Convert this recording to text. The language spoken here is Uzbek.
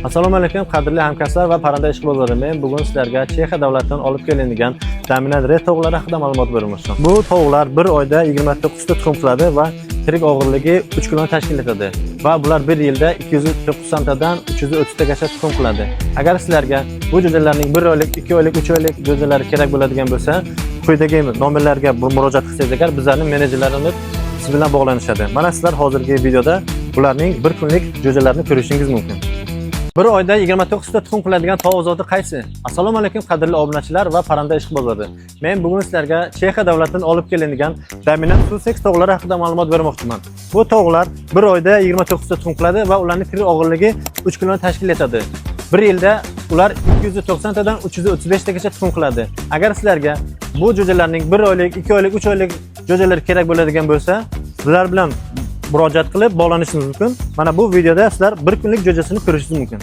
Assalomu alaykum qadrli hamkasblar va parranda ishqibozlari. Men bugun sizlarga Chexiya davlatidan olib kelingan dominant red tovuqlari haqida ma'lumot bermoqchiman. Bu tovuqlar bir oyda 29 ta tuxum qiladi va tirik og'irligi 3 kg tashkil etadi va bular bir yilda 290 tadan 330 tagacha tuxum qiladi. Agar sizlarga bu jo'jalarning 1 oylik, 2 oylik, 3 oylik jo'jalari kerak bo'ladigan bo'lsa, quyidagi nomerlarga murojaat qilsangiz agar bizlarning menejerlarimiz siz bilan bog'lanishadi. Mana sizlar hozirgi videoda bularning bir kunlik jo'jalarini ko'rishingiz mumkin. Bir oyda 29 ta tuxum qiladigan tovuq zoti qaysi? Assalomu alaykum qadrli obunachilar va parranda ishqibozlari. Men bugun sizlarga Chexiya davlatidan olib kelingan dominant Sussex tovuqlari haqida ma'lumot bermoqchiman. Bu tovuqlar bir oyda 29 ta tuxum qiladi va ularning tirik og'irligi 3 kg tashkil etadi. Bir yilda ular 290 tadan 335 tagacha tuxum qiladi. Agar sizlarga bu jo'jalarning 1 oylik, 2 oylik, 3 oylik jo'jalar kerak bo'ladigan bo'lsa, sizlar bilan murojaat qilib bog'lanishingiz mumkin. Mana bu videoda sizlar bir kunlik jo'jasini ko'rishingiz mumkin.